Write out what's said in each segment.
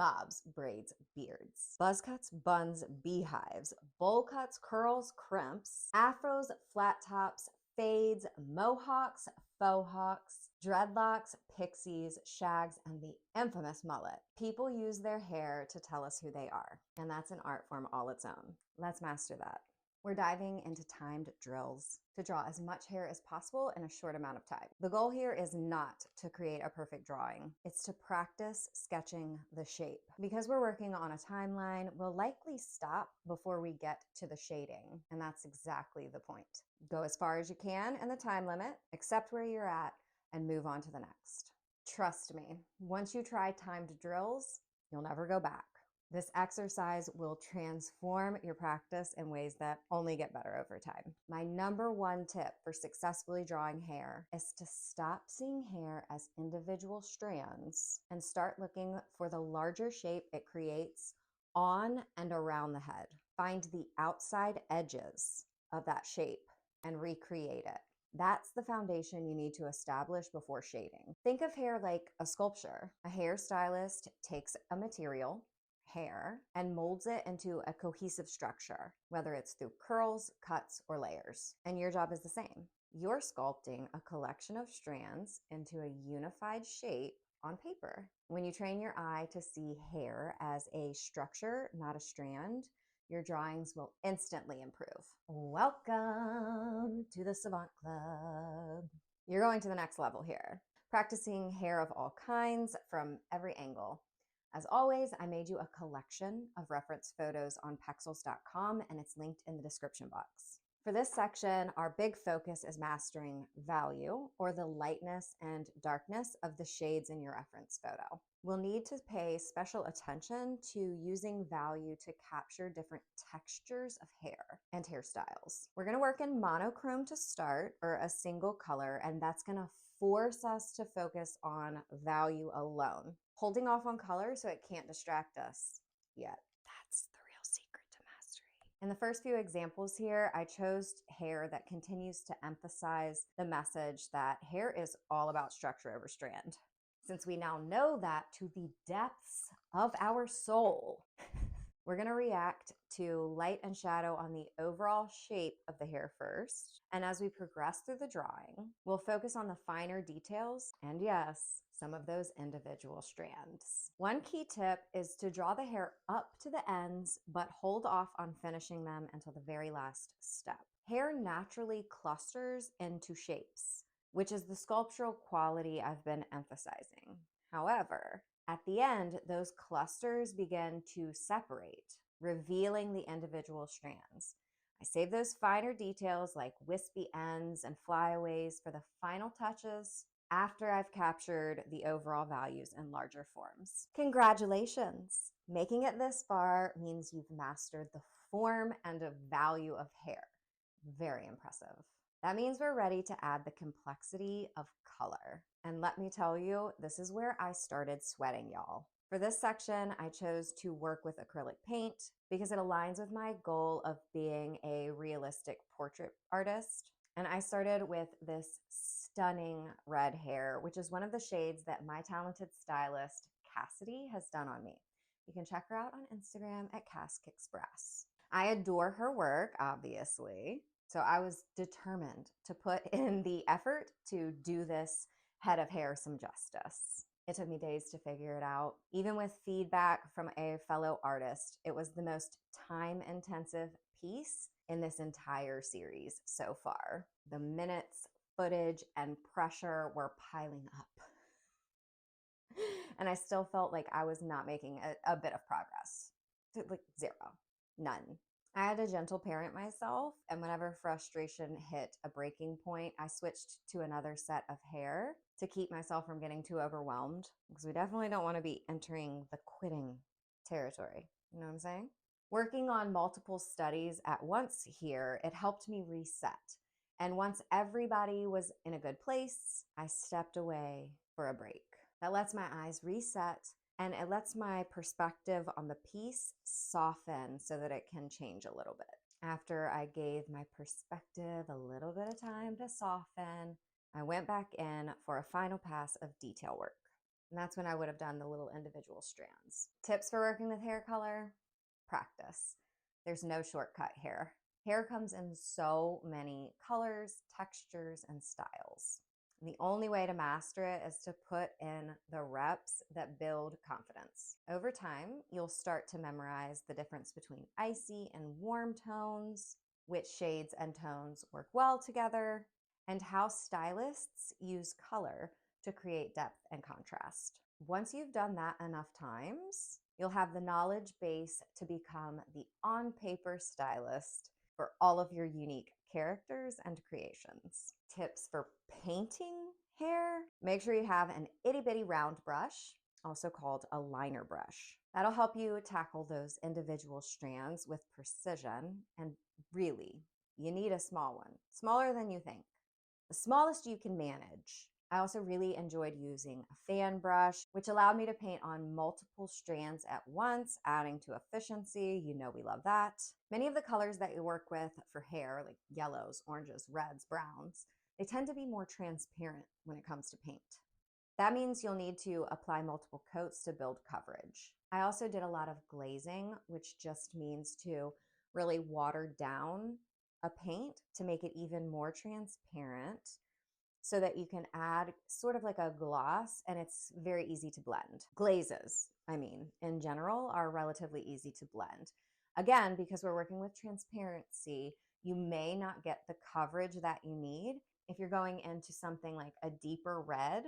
bobs, braids, beards, buzz cuts, buns, beehives, bowl cuts, curls, crimps, afros, flat tops, fades, mohawks, faux hawks, dreadlocks, pixies, shags, and the infamous mullet. People use their hair to tell us who they are, and that's an art form all its own. Let's master that. We're diving into timed drills to draw as much hair as possible in a short amount of time. The goal here is not to create a perfect drawing. It's to practice sketching the shape. Because we're working on a timeline, we'll likely stop before we get to the shading, and that's exactly the point. Go as far as you can in the time limit, accept where you're at, and move on to the next. Trust me, once you try timed drills, you'll never go back. This exercise will transform your practice in ways that only get better over time. My number one tip for successfully drawing hair is to stop seeing hair as individual strands and start looking for the larger shape it creates on and around the head. Find the outside edges of that shape and recreate it. That's the foundation you need to establish before shading. Think of hair like a sculpture. A hairstylist takes a material, hair, and molds it into a cohesive structure, whether it's through curls, cuts, or layers. And your job is the same. You're sculpting a collection of strands into a unified shape on paper. When you train your eye to see hair as a structure, not a strand, your drawings will instantly improve. Welcome to the Savant Club. You're going to the next level here, practicing hair of all kinds from every angle. As always, I made you a collection of reference photos on pexels.com, and it's linked in the description box. For this section, our big focus is mastering value, or the lightness and darkness of the shades in your reference photo. We'll need to pay special attention to using value to capture different textures of hair and hairstyles. We're going to work in monochrome to start, or a single color, and that's going to force us to focus on value alone, holding off on color so it can't distract us yet. That's the real secret to mastery. In the first few examples here, I chose hair that continues to emphasize the message that hair is all about structure over strand. Since we now know that to the depths of our soul, we're going to react to light and shadow on the overall shape of the hair first. And as we progress through the drawing, we'll focus on the finer details and, yes, some of those individual strands. One key tip is to draw the hair up to the ends, but hold off on finishing them until the very last step. Hair naturally clusters into shapes, which is the sculptural quality I've been emphasizing. However, at the end, those clusters begin to separate, revealing the individual strands. I save those finer details like wispy ends and flyaways for the final touches after I've captured the overall values in larger forms. Congratulations! Making it this far means you've mastered the form and the value of hair. Very impressive. That means we're ready to add the complexity of color. And let me tell you, this is where I started sweating, y'all. For this section, I chose to work with acrylic paint because it aligns with my goal of being a realistic portrait artist. And I started with this stunning red hair, which is one of the shades that my talented stylist, Cassidy, has done on me. You can check her out on Instagram at CaskExpress. I adore her work, obviously. So I was determined to put in the effort to do this head of hair some justice. It took me days to figure it out. Even with feedback from a fellow artist, it was the most time-intensive piece in this entire series so far. The minutes, footage, and pressure were piling up. And I still felt like I was not making a bit of progress. Like zero, none. I had to gentle parent myself, and whenever frustration hit a breaking point, I switched to another set of hair to keep myself from getting too overwhelmed, because we definitely don't want to be entering the quitting territory. You know what I'm saying? Working on multiple studies at once here, it helped me reset. And once everybody was in a good place, I stepped away for a break. That lets my eyes reset, and it lets my perspective on the piece soften so that it can change a little bit. After I gave my perspective a little bit of time to soften, I went back in for a final pass of detail work. And that's when I would have done the little individual strands. Tips for working with hair color: practice. There's no shortcut here. Hair comes in so many colors, textures, and styles. And the only way to master it is to put in the reps that build confidence. Over time, you'll start to memorize the difference between icy and warm tones, which shades and tones work well together, and how stylists use color to create depth and contrast. Once you've done that enough times, you'll have the knowledge base to become the on-paper stylist for all of your unique characters and creations. Tips for painting hair: make sure you have an itty bitty round brush, also called a liner brush. That'll help you tackle those individual strands with precision, and really, you need a small one, smaller than you think. The smallest you can manage. I also really enjoyed using a fan brush, which allowed me to paint on multiple strands at once, adding to efficiency. You know we love that. Many of the colors that you work with for hair, like yellows, oranges, reds, browns, they tend to be more transparent when it comes to paint. That means you'll need to apply multiple coats to build coverage. I also did a lot of glazing, which just means to really water down a paint to make it even more transparent, so that you can add sort of like a gloss and it's very easy to blend. Glazes, in general, are relatively easy to blend. Again, because we're working with transparency, you may not get the coverage that you need. If you're going into something like a deeper red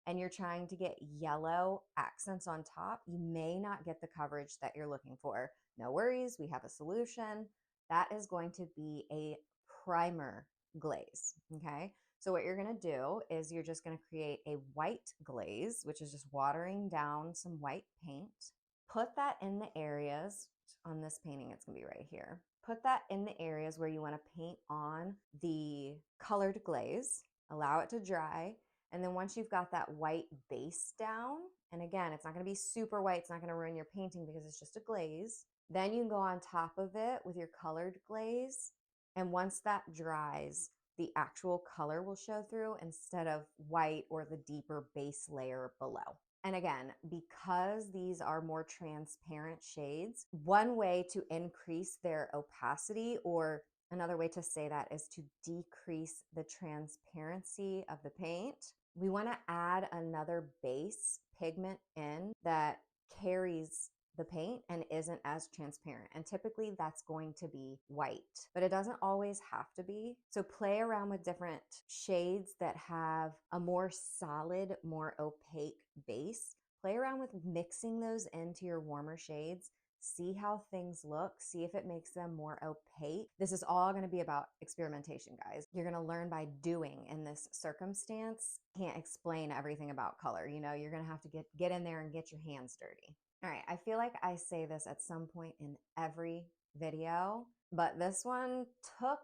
and you're trying to get yellow accents on top, you may not get the coverage that you're looking for. No worries, we have a solution. That is going to be a primer glaze, okay? So what you're gonna do is you're just gonna create a white glaze, which is just watering down some white paint. Put that in the areas, on this painting it's gonna be right here. Put that in the areas where you wanna paint on the colored glaze, allow it to dry, and then once you've got that white base down, and again, it's not gonna be super white, it's not gonna ruin your painting because it's just a glaze, then you can go on top of it with your colored glaze, and once that dries, the actual color will show through instead of white or the deeper base layer below. And again, because these are more transparent shades, one way to increase their opacity, or another way to say that, is to decrease the transparency of the paint. We want to add another base pigment in that carries the paint and isn't as transparent. And typically that's going to be white, but it doesn't always have to be. So play around with different shades that have a more solid, more opaque base. Play around with mixing those into your warmer shades. See how things look. See if it makes them more opaque. This is all going to be about experimentation, guys. You're going to learn by doing in this circumstance. Can't explain everything about color. You know, you're going to have to get in there and get your hands dirty. All right, I feel like I say this at some point in every video, but this one took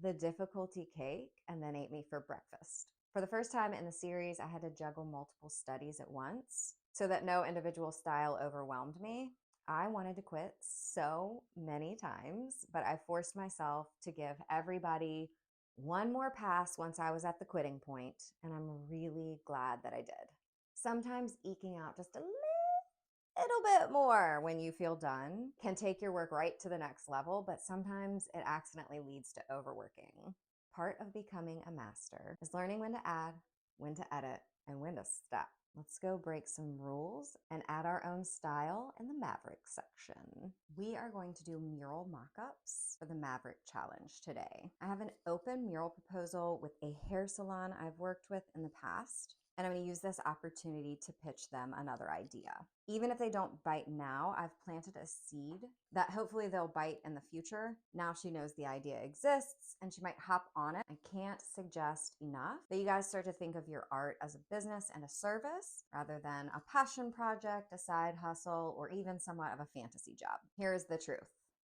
the difficulty cake and then ate me for breakfast. For the first time in the series, I had to juggle multiple studies at once so that no individual style overwhelmed me. I wanted to quit so many times, but I forced myself to give everybody one more pass once I was at the quitting point, and I'm really glad that I did. Sometimes eking out just a little bit more when you feel done can take your work right to the next level, but sometimes it accidentally leads to overworking. Part of becoming a master is learning when to add, when to edit, and when to stop. Let's go break some rules and add our own style in the Maverick section. We are going to do mural mock-ups for the Maverick Challenge today. I have an open mural proposal with a hair salon I've worked with in the past, and I'm going to use this opportunity to pitch them another idea. Even if they don't bite now, I've planted a seed that hopefully they'll bite in the future. Now she knows the idea exists and she might hop on it. I can't suggest enough that you guys start to think of your art as a business and a service rather than a passion project, a side hustle, or even somewhat of a fantasy job. Here's the truth.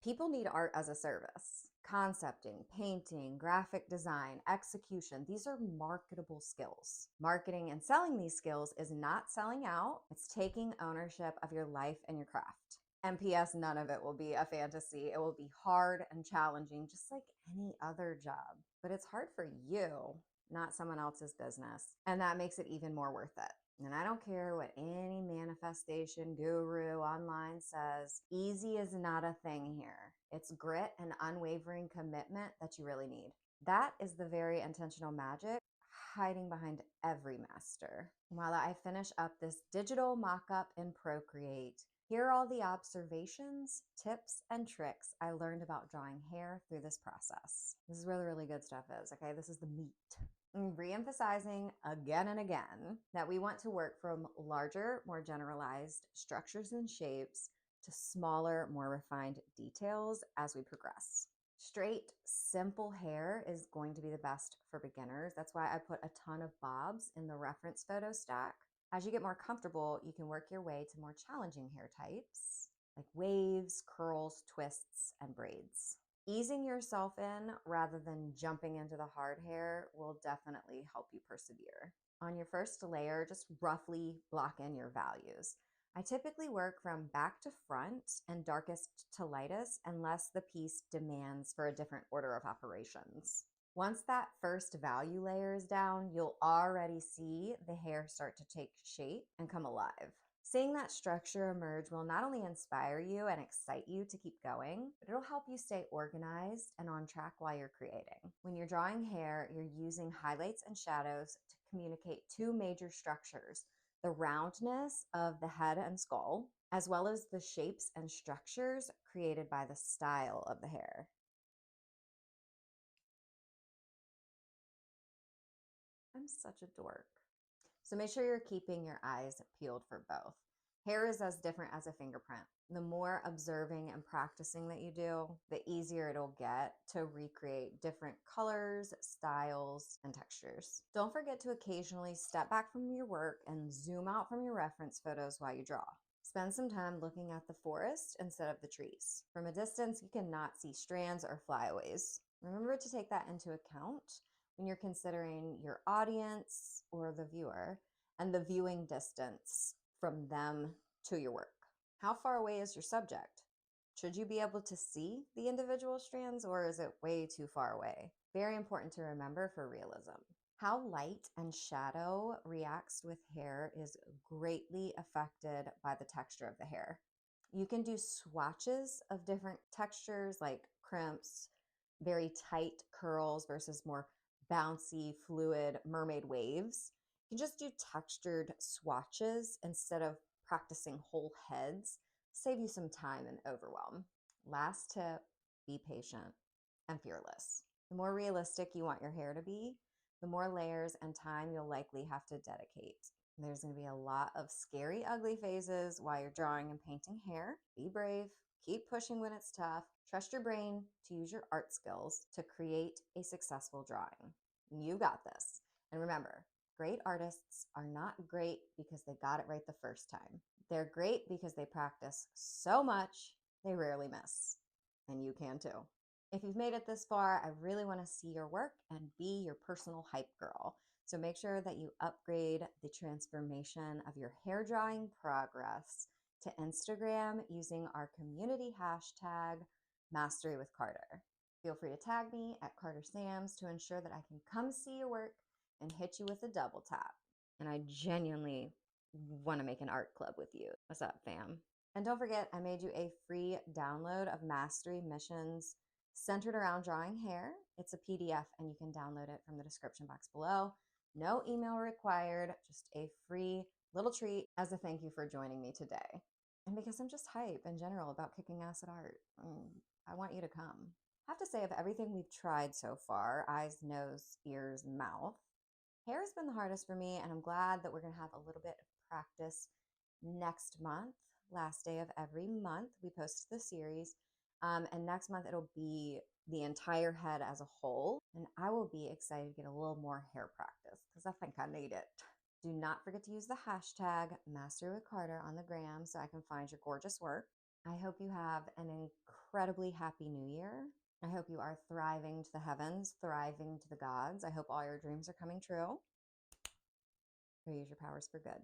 People need art as a service. Concepting, painting, graphic design, execution, these are marketable skills. Marketing and selling these skills is not selling out. It's taking ownership of your life and your craft. And P.S., none of it will be a fantasy. It will be hard and challenging, just like any other job. But it's hard for you, not someone else's business. And that makes it even more worth it. And I don't care what any manifestation guru online says, easy is not a thing here. It's grit and unwavering commitment that you really need. That is the very intentional magic hiding behind every master. While I finish up this digital mock-up in Procreate, here are all the observations, tips, and tricks I learned about drawing hair through this process. This is where the really good stuff is, okay? This is the meat. Re-emphasizing again and again that we want to work from larger, more generalized structures and shapes to smaller, more refined details as we progress. Straight, simple hair is going to be the best for beginners. That's why I put a ton of bobs in the reference photo stack. As you get more comfortable, you can work your way to more challenging hair types like waves, curls, twists, and braids. Easing yourself in rather than jumping into the hard hair will definitely help you persevere. On your first layer, just roughly block in your values. I typically work from back to front and darkest to lightest unless the piece demands for a different order of operations. Once that first value layer is down, you'll already see the hair start to take shape and come alive. Seeing that structure emerge will not only inspire you and excite you to keep going, but it'll help you stay organized and on track while you're creating. When you're drawing hair, you're using highlights and shadows to communicate two major structures: the roundness of the head and skull, as well as the shapes and structures created by the style of the hair. I'm such a dork. So make sure you're keeping your eyes peeled for both. Hair is as different as a fingerprint. The more observing and practicing that you do, the easier it'll get to recreate different colors, styles, and textures. Don't forget to occasionally step back from your work and zoom out from your reference photos while you draw. Spend some time looking at the forest instead of the trees. From a distance, you cannot see strands or flyaways. Remember to take that into account when you're considering your audience or the viewer and the viewing distance from them to your work. How far away is your subject? Should you be able to see the individual strands, or is it way too far away? Very important to remember for realism. How light and shadow reacts with hair is greatly affected by the texture of the hair. You can do swatches of different textures like crimps, very tight curls versus more bouncy, fluid mermaid waves. You can just do textured swatches instead of practicing whole heads. Save you some time and overwhelm. Last tip, be patient and fearless. The more realistic you want your hair to be, the more layers and time you'll likely have to dedicate. There's going to be a lot of scary, ugly phases while you're drawing and painting hair. Be brave, keep pushing when it's tough. Trust your brain to use your art skills to create a successful drawing. You got this. And remember, great artists are not great because they got it right the first time. They're great because they practice so much, they rarely miss. And you can too. If you've made it this far, I really want to see your work and be your personal hype girl. So make sure that you upgrade the transformation of your hair drawing progress to Instagram using our community hashtag Mastery with Carter. Feel free to tag me at Carter Sams to ensure that I can come see your work and hit you with a double tap. And I genuinely want to make an art club with you. What's up, fam? And don't forget, I made you a free download of Mastery Missions centered around drawing hair. It's a PDF and you can download it from the description box below. No email required, just a free little treat as a thank you for joining me today. And because I'm just hype in general about kicking ass at art, I want you to come. I have to say, of everything we've tried so far, eyes, nose, ears, mouth, hair has been the hardest for me, and I'm glad that we're going to have a little bit of practice next month. Last day of every month, we post the series. And next month, it'll be the entire head as a whole. And I will be excited to get a little more hair practice because I think I need it. Do not forget to use the hashtag MasteryWithCarter on the gram so I can find your gorgeous work. I hope you have an incredibly happy new year. I hope you are thriving to the heavens, thriving to the gods. I hope all your dreams are coming true. Or use your powers for good.